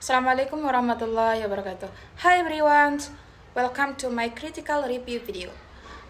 Assalamualaikum warahmatullahi wabarakatuh. Hi everyone, welcome to my critical review video.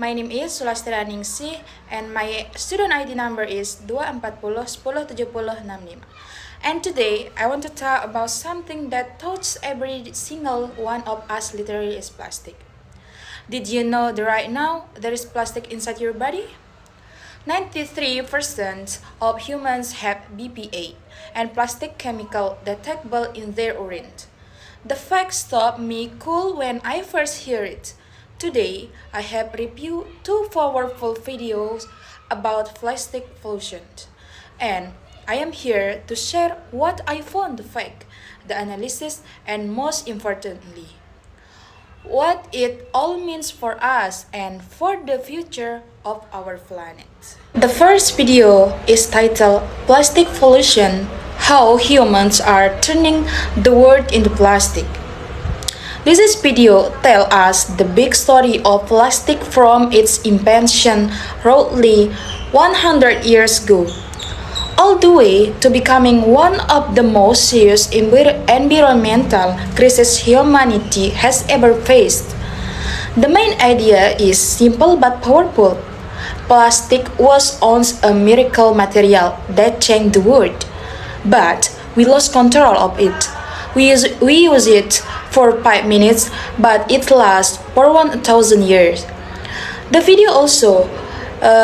My name is Sulastira Ningsih and my student ID number is 240107065. And today I want to talk about something that touches every single one of us literally is plastic. Did you know that right now there is plastic inside your body? 93% of humans have BPA and plastic chemical detectable in their urine. The fact stopped me cool when I first heard it. Today, I have reviewed two powerful videos about plastic pollution. And I am here to share what I found the fact, the analysis, and most importantly, what it all means for us and for the future of our planet. The first video is titled Plastic Pollution: How Humans Are Turning the World into Plastic. This video tells us the big story of plastic from its invention roughly 100 years ago, all the way to becoming one of the most serious environmental crises humanity has ever faced. The main idea is simple but powerful. Plastic was once a miracle material that changed the world, but we lost control of it. We use it for 5 minutes, but it lasts for 1,000 years. The video also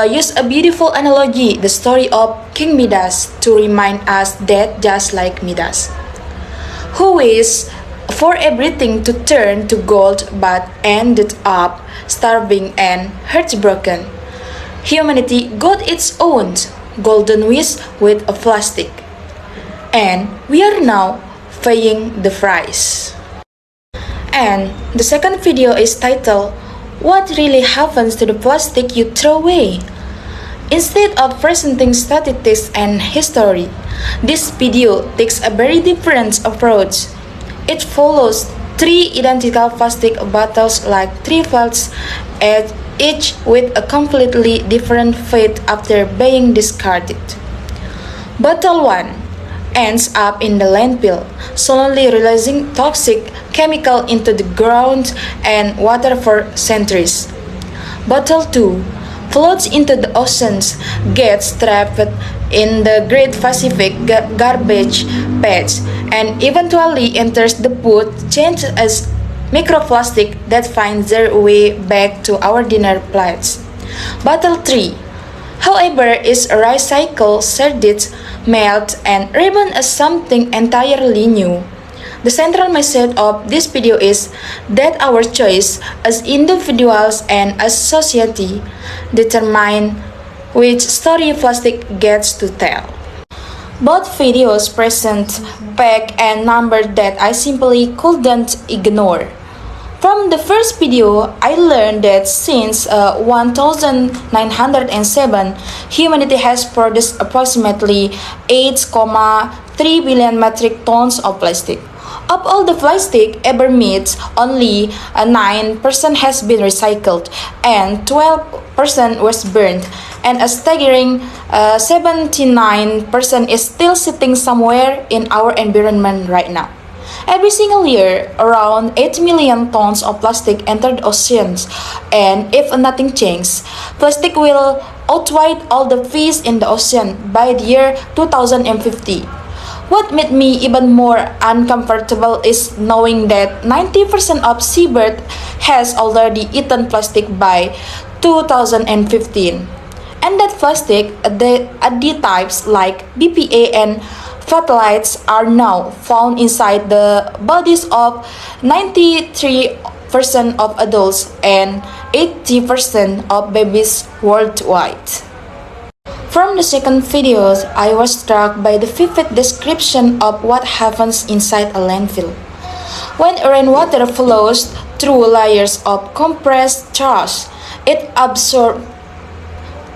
used a beautiful analogy, the story of King Midas, to remind us that just like Midas, who wished for everything to turn to gold but ended up starving and heartbroken, humanity got its own golden wish with a plastic, and we are now paying the price. And the second video is titled What Really Happens to the Plastic You Throw Away? Instead of presenting statistics and history, this video takes a very different approach. It follows three identical plastic bottles like three flats, each with a completely different fate after being discarded. Bottle 1 ends up in the landfill, slowly releasing toxic chemical into the ground and water for centuries. Bottle 2 floats into the oceans, gets trapped in the Great Pacific Garbage Patch, and eventually enters the food chain as microplastic that finds their way back to our dinner plates. Bottle 3, however, is recycled, shredded, melt, and reborn as something entirely new. The central message of this video is that our choice as individuals and as society determine which story plastic gets to tell. Both videos present fact and number that I simply couldn't ignore. From the first video, I learned that since 1907, humanity has produced approximately 8,3 billion metric tons of plastic. Of all the plastic ever made, only 9% has been recycled and 12% was burned, and a staggering 79% is still sitting somewhere in our environment right now. Every single year, around 8 million tons of plastic enter the oceans, and if nothing changes, plastic will outweigh all the fish in the ocean by the year 2050. What made me even more uncomfortable is knowing that 90% of seabird has already eaten plastic by 2015, and that plastic additives like BPA and phthalates are now found inside the bodies of 93% of adults and 80% of babies worldwide. From the second video, I was struck by the vivid description of what happens inside a landfill. When rainwater flows through layers of compressed trash, it absorbs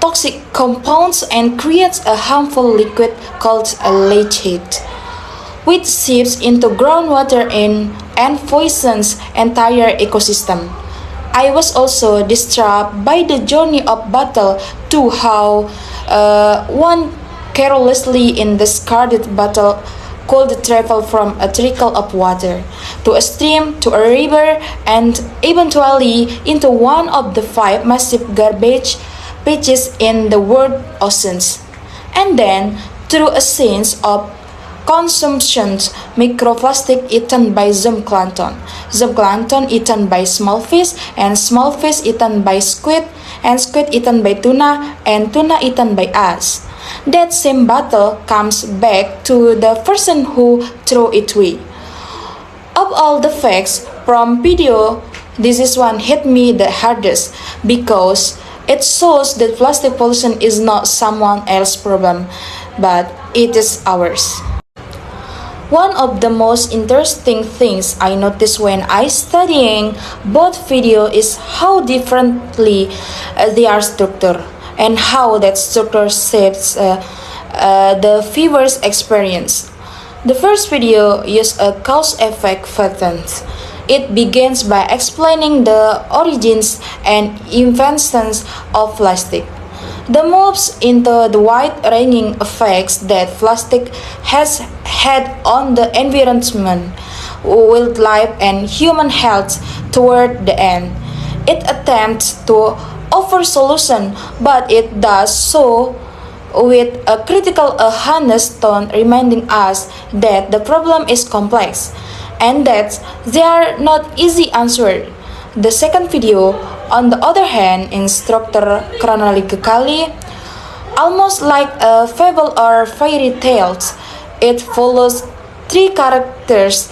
toxic compounds and creates a harmful liquid called a leachate, which seeps into groundwater and poisons entire ecosystem. I was also disturbed by the journey of battle to how one carelessly in discarded bottle could travel from a trickle of water to a stream to a river and eventually into one of the five massive garbage patches in the world oceans. And then, through a sense of consumption, microplastic eaten by zooplankton, zooplankton eaten by small fish, and small fish eaten by squid, and squid eaten by tuna, and tuna eaten by us. That same bottle comes back to the person who threw it away. Of all the facts from video, this is one hit me the hardest because it shows that plastic pollution is not someone else's problem, but it is ours. One of the most interesting things I noticed when I studying both video is how differently they are structured and how that structure shapes the viewer's experience. The first video uses a cause-effect pattern. It begins by explaining the origins and inventions of plastic. The moves into the wide-ranging effects that plastic has had on the environment, wildlife, and human health toward the end. It attempts to offer solution, but it does so with a critical honest tone reminding us that the problem is complex and that they are not easy answered. The second video, on the other hand, is structured chronologically, almost like a fable or fairy tales. It follows three characters,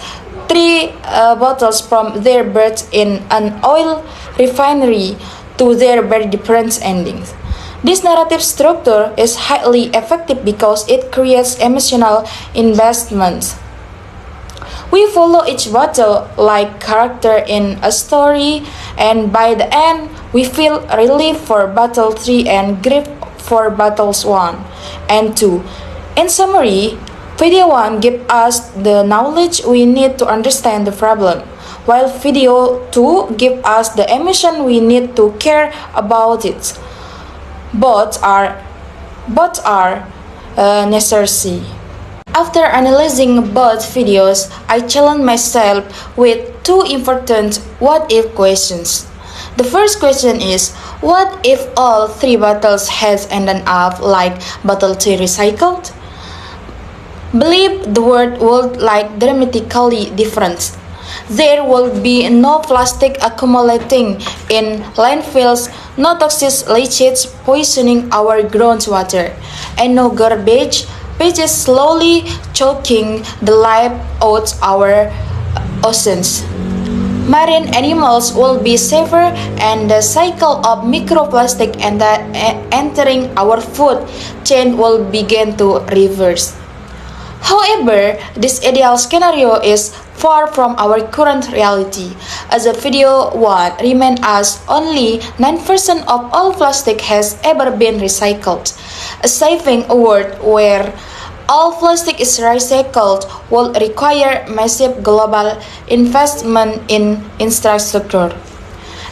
three bottles from their birth in an oil refinery to their very different endings. This narrative structure is highly effective because it creates emotional investment. We follow each battle like character in a story, and by the end, we feel relief for battle 3 and grief for battles 1 and 2. In summary, video 1 gives us the knowledge we need to understand the problem, while video 2 gives us the emotion we need to care about it. Both are necessary. After analyzing both videos, I challenged myself with two important what if questions. The first question is, what if all three bottles had ended up like bottle 2 recycled? Believe the world would like dramatically different. There will be no plastic accumulating in landfills, no toxic leachate poisoning our groundwater, and no garbage patches slowly choking the life out our oceans. Marine animals will be safer and the cycle of microplastic entering our food chain will begin to reverse. However, this ideal scenario is far from our current reality, as the video 1 reminds us only 9% of all plastic has ever been recycled. Saving a world where all plastic is recycled will require massive global investment in infrastructure,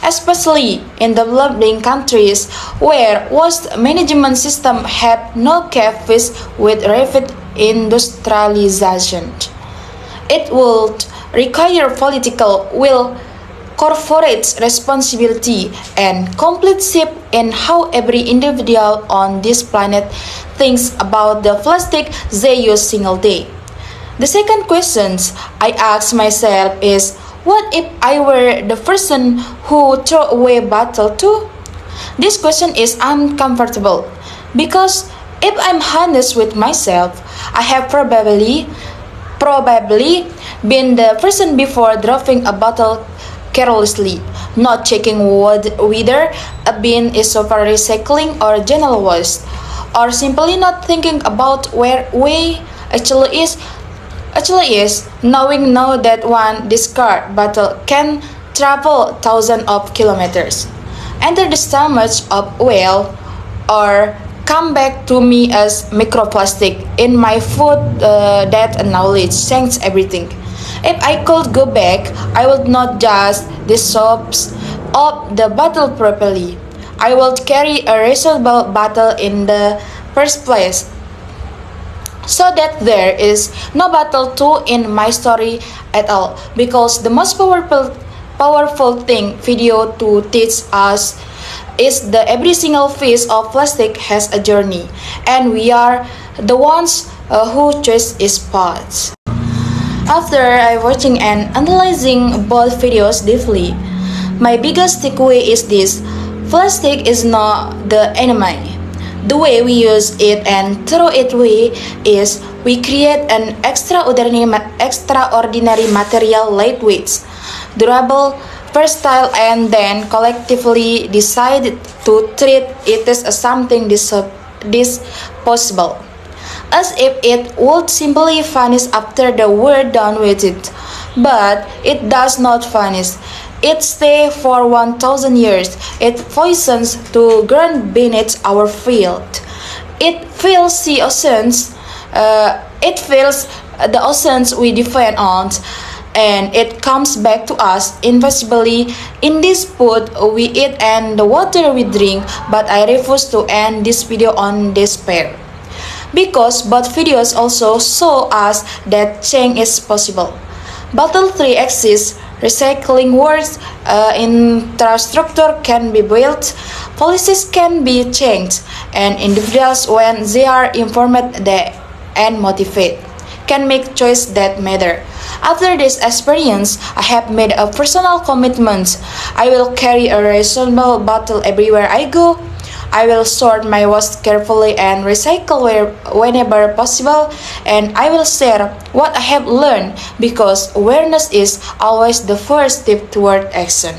especially in developing countries where waste management systems have no kept pace with rapid industrialization. It would require political will, corporate responsibility, and complete shift in how every individual on this planet thinks about the plastic they use single day. The second question I ask myself is, what if I were the person who threw away bottle 2? This question is uncomfortable because if I'm honest with myself, I have probably been the person before dropping a bottle carelessly, not checking whether a bin is for recycling or general waste, or simply not thinking about where we actually is, knowing now that one discard bottle can travel thousands of kilometers, enter the stomach of whale, or come back to me as microplastic in my food. That knowledge changes everything. If I could go back, I would not just dispose of the bottle properly. I would carry a reusable bottle in the first place. So that there is no battle 2 in my story at all, because the most powerful thing video to teach us is that every single piece of plastic has a journey, and we are the ones who choose its paths. After I watching and analyzing both videos deeply, my biggest takeaway is this: plastic is not the enemy. The way we use it and throw it away is we create an extraordinary material, lightweight, durable, versatile, and then collectively decide to treat it as something disposable, as if it would simply vanish after the we're done with it. But it does not vanish. It stays for 1,000 years. It poisons to ground beneath our field. It fills the oceans. It fills the oceans we depend on, and it comes back to us invisibly in this food we eat and the water we drink. But I refuse to end this video on despair, because both videos also show us that change is possible. Battle 3 exists, recycling works, infrastructure can be built, policies can be changed, and individuals, when they are informed and motivated, can make choices that matter. After this experience, I have made a personal commitment. I will carry a reasonable bottle everywhere I go. I will sort my waste carefully and recycle whenever possible, and I will share what I have learned, because awareness is always the first step toward action.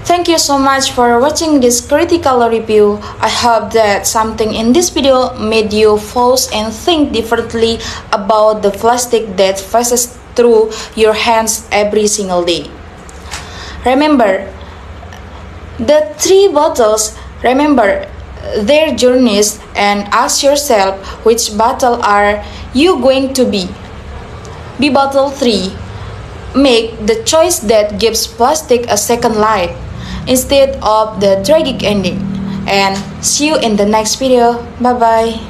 Thank you so much for watching this critical review. I hope that something in this video made you pause and think differently about the plastic that passes through your hands every single day. Remember, the three bottles, remember their journeys, and ask yourself, which battle are you going to be? Be battle 3. Make the choice that gives plastic a second life instead of the tragic ending. And see you in the next video. Bye bye.